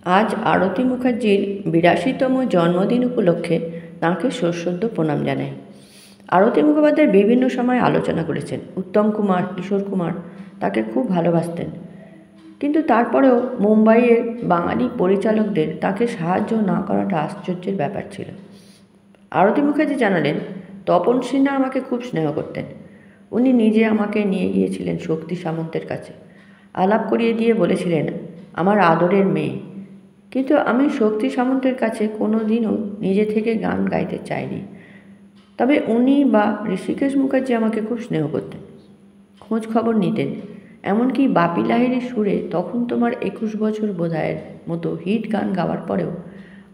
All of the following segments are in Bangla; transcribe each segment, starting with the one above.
আজ আরতি মুখার্জির ৮২তম জন্মদিন উপলক্ষে তাঁকে সশ্রদ্ধ প্রণাম জানাই। আরতি মুখোপাধ্যায় বিভিন্ন সময় আলোচনা করেছেন। উত্তম কুমার, কিশোর কুমার তাকে খুব ভালোবাসতেন, কিন্তু তারপরেও মুম্বাইয়ের বাঙালি পরিচালকদের তাকে সাহায্য না করাটা আশ্চর্যের ব্যাপার ছিল। আরতি মুখার্জি জানালেন, তপন সিনহা আমাকে খুব স্নেহ করতেন। উনি নিজে আমাকে নিয়ে গিয়েছিলেন শক্তি সামন্তের কাছে, আলাপ করিয়ে দিয়ে বলেছিলেন আমার আদরের মেয়ে। কিন্তু আমি শক্তি সামন্তের কাছে কোনো দিনও নিজে থেকে গান গাইতে চাইনি। তবে উনি বা ঋষিকেশ মুখার্জি আমাকে খুব স্নেহ করতেন, খোঁজ খবর নিতেন। এমনকি বাপি লাহিড়ির সুরে তখন তোমার ২১ বছর বোধহয়ের মতো হিট গান গাওয়ার পরেও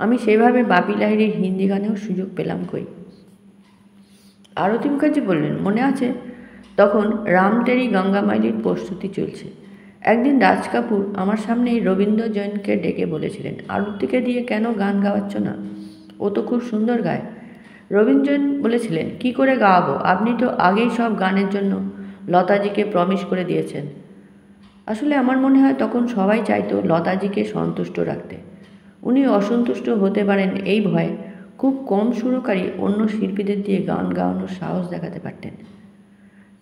আমি সেভাবে বাপি লাহিড়ির হিন্দি গানেও সুযোগ পেলাম কই। আরতি মুখার্জি বললেন, মনে আছে তখন রাম তেরি গঙ্গা মাইলির প্রস্তুতি চলছে। একদিন রাজ কাপুর আমার সামনেই রবীন্দ্র জৈনকে ডেকে বলেছিলেন, আরতিকে দিয়ে কেন গান গাওয়াচ্ছ না, ও তো খুব সুন্দর গায়। রবীন্দ্র জৈন বলেছিলেন, কি করে গাওয়াবো, আপনি তো আগেই সব গানের জন্য লতাজিকে প্রমিস করে দিয়েছেন। আসলে আমার মনে হয় তখন সবাই চাইতো লতাজিকে সন্তুষ্ট রাখতে। উনি অসন্তুষ্ট হতে পারেন এই ভয়ে খুব কম সুরকারী অন্য শিল্পীদের দিয়ে গান গাওয়ানোর সাহস দেখাতে পারতেন।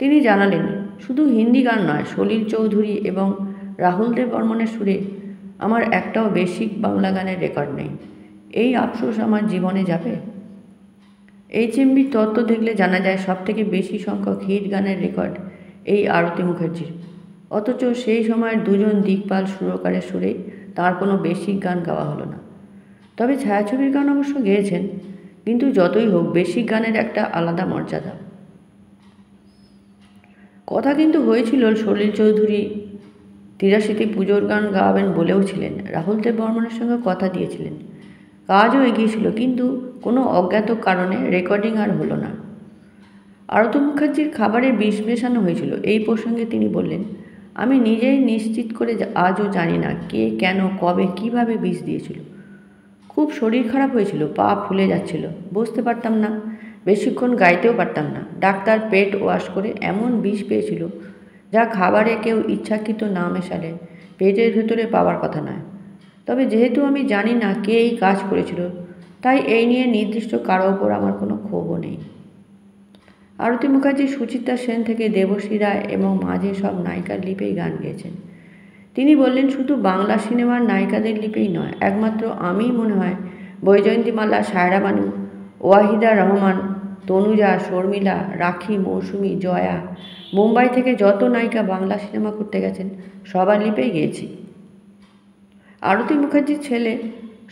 তিনি জানালেন, শুধু হিন্দি গান নয়, সলিল চৌধুরী এবং রাহুল দেব বর্মনের সুরে আমার একটাও বেসিক বাংলা গানের রেকর্ড নেই। এই আফসোস আমার জীবনে যাবে। HMV তত্ত্ব দেখলে জানা যায় সবথেকে বেশি সংখ্যক হিট গানের রেকর্ড এই আরতি মুখার্জির। অথচ সেই সময়ের দুজন দিকপাল সুরকারের সুরে তার কোনো বেসিক গান গাওয়া হলো না। তবে ছায়াছবির গান অবশ্য গেয়েছেন, কিন্তু যতই হোক বেসিক গানের একটা আলাদা মর্যাদা। কথা কিন্তু হয়েছিল সলিল চৌধুরী ৮৩তে পুজোর গান গাওয়াবেন বলেও ছিলেন। রাহুল দেব বর্মনের সঙ্গে কথা দিয়েছিলেন, কাজও এগিয়েছিল, কিন্তু কোনো অজ্ঞাত কারণে রেকর্ডিং আর হলো না। আরতি মুখার্জির খাবারে বিষ মেশানো হয়েছিল এই প্রসঙ্গে তিনি বললেন, আমি নিজেই নিশ্চিত করে আজও জানি না কে, কেন, কবে, কিভাবে বিষ দিয়েছিল। খুব শরীর খারাপ হয়েছিল, পা ফুলে যাচ্ছিল, বসতে পারতাম না, বেশিক্ষণ গাইতেও পারতাম না। ডাক্তার পেট ওয়াশ করে এমন বিষ পেয়েছিল যা খাবারে কেউ ইচ্ছাকৃত না মেশালে পেটের ভেতরে পাওয়ার কথা নয়। তবে যেহেতু আমি জানি না কে এই কাজ করেছিল, তাই এই নিয়ে নির্দিষ্ট কারো ওপর আমার কোনো ক্ষোভও নেই। আরতি মুখার্জি সুচিত্রা সেন থেকে দেবশ্রী রায় এবং মাঝে সব নায়িকার লিপেই গান গেয়েছেন। তিনি বললেন, শুধু বাংলা সিনেমার নায়িকাদের লিপেই নয়, একমাত্র আমিই মনে হয় বৈজয়ন্তীমালা, সায়রা বানু, ওয়াহিদা রহমান, তনুজা, শর্মিলা, রাখি, মৌসুমী, জয়া, মুম্বাই থেকে যত নায়িকা বাংলা সিনেমা করতে গেছেন সবার লিপেই গেয়েছি। আরতি মুখার্জির ছেলে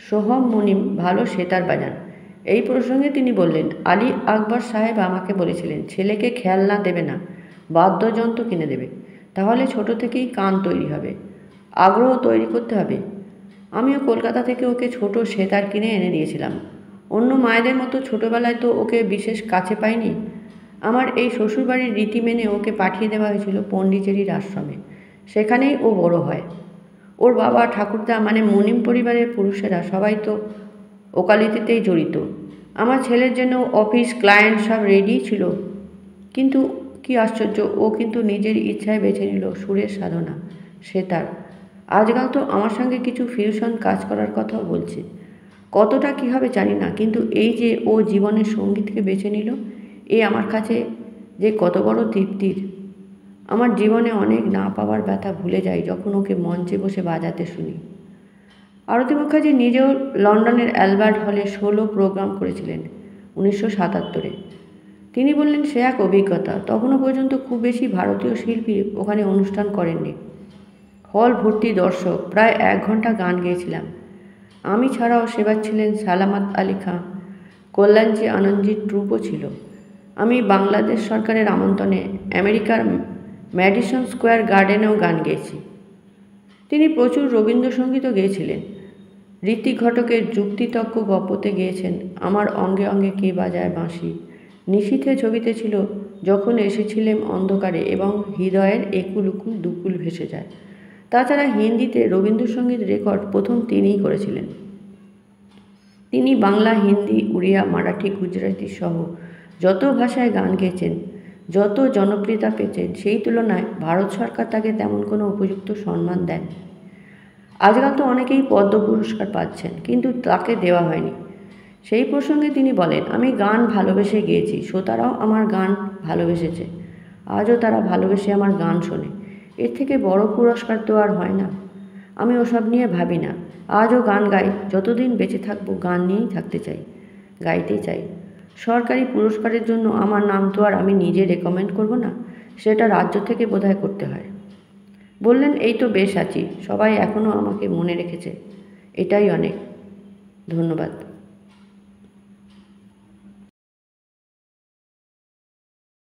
সোহম মুনিম ভালো সেতার বাজান। এই প্রসঙ্গে তিনি বললেন, আলী আকবর সাহেব আমাকে বলেছিলেন ছেলেকে খেলনা দেবে না, বাদ্যযন্ত্র কিনে দেবে, তাহলে ছোট থেকেই কান তৈরি হবে, আগ্রহ তৈরি করতে হবে। আমিও কলকাতা থেকে ওকে ছোট সেতার কিনে এনে দিয়েছিলাম। অন্য মায়েদের মতো ছোটোবেলায় তো ওকে বিশেষ কাছে পাইনি। আমার এই শ্বশুরবাড়ির রীতি মেনে ওকে পাঠিয়ে দেওয়া হয়েছিল পণ্ডিচেরির আশ্রমে, সেখানেই ও বড় হয়। ওর বাবা, ঠাকুরদা মানে মুনিম পরিবারের পুরুষেরা সবাই তো ওকালতিতেই জড়িত। আমার ছেলের জন্য অফিস, ক্লায়েন্ট সব রেডি ছিল, কিন্তু কি আশ্চর্য, ও কিন্তু নিজের ইচ্ছায় বেছে নিল সুরের সাধনা, সেতার। আজকাল তো আমার সঙ্গে কিছু ফিউশন কাজ করার কথাও বলছে। কতটা কী হবে জানি না, কিন্তু এই যে ও জীবনের সঙ্গীতকে বেছে নিল, এ আমার কাছে যে কত বড় তৃপ্তির। আমার জীবনে অনেক না পাওয়ার ব্যথা ভুলে যাই যখন ওকে মঞ্চে বসে বাজাতে শুনি। আরতি মুখার্জি নিজেও লন্ডনের অ্যালবার্ট হলে 16 প্রোগ্রাম করেছিলেন 1977-এ। তিনি বললেন, সে এক অভিজ্ঞতা। তখনও পর্যন্ত খুব বেশি ভারতীয় শিল্পী ওখানে অনুষ্ঠান করেননি। হল ভর্তি দর্শক, প্রায় 1 ঘন্টা গান গেয়েছিলাম। আমি ছাড়াও সেবার ছিলেন সালামত আলী খাঁ, কল্যাণজি আনন্দজির ট্রুপও ছিল। আমি বাংলাদেশ সরকারের আমন্ত্রণে আমেরিকার ম্যাডিসন স্কোয়ার গার্ডেনেও গান গেয়েছি। তিনি প্রচুর রবীন্দ্রসঙ্গীতও গেয়েছিলেন। ঋত্বিক ঘটকের যুক্তিতক্ক গপ্পতে গেয়েছেন আমার অঙ্গে অঙ্গে কে বাজায় বাঁশি। নিশীথে ছবিতে ছিল যখন এসেছিলেম অন্ধকারে এবং হৃদয়ের একুল উকুল দুকুল ভেসে যায়। তাছাড়া হিন্দিতে রবীন্দ্রসঙ্গীত রেকর্ড প্রথম তিনিই করেছিলেন। তিনি বাংলা, হিন্দি, উড়িয়া, মারাঠি, গুজরাটি সহ যত ভাষায় গান গেয়েছেন, যত জনপ্রিয়তা পেয়েছেন, সেই তুলনায় ভারত সরকার তাকে তেমন কোনো উপযুক্ত সম্মান দেন। আজকাল তো অনেকেই পদ্ম পুরস্কার পাচ্ছেন, কিন্তু তাকে দেওয়া হয়নি। সেই প্রসঙ্গে তিনি বলেন, আমি গান ভালোবেসে গেয়েছি, শ্রোতারাও আমার গান ভালোবেসেছে। আজও তারা ভালোবেসে আমার গান শোনে। এর থেকে বড় পুরস্কার তো আর হয় না। আমি ওসব নিয়ে ভাবি না। আজও গান গাই, যতদিন বেঁচে থাকবো গান নিয়েই থাকতে চাই, গাইতে চাই। সরকারি পুরস্কারের জন্য আমার নাম তো আর আমি নিজে রেকমেন্ড করব না, সেটা রাজ্য থেকে বোধহয় করতে হয়। বললেন, এই তো বেশ আছি, সবাই এখনও আমাকে মনে রেখেছে, এটাই অনেক। ধন্যবাদ।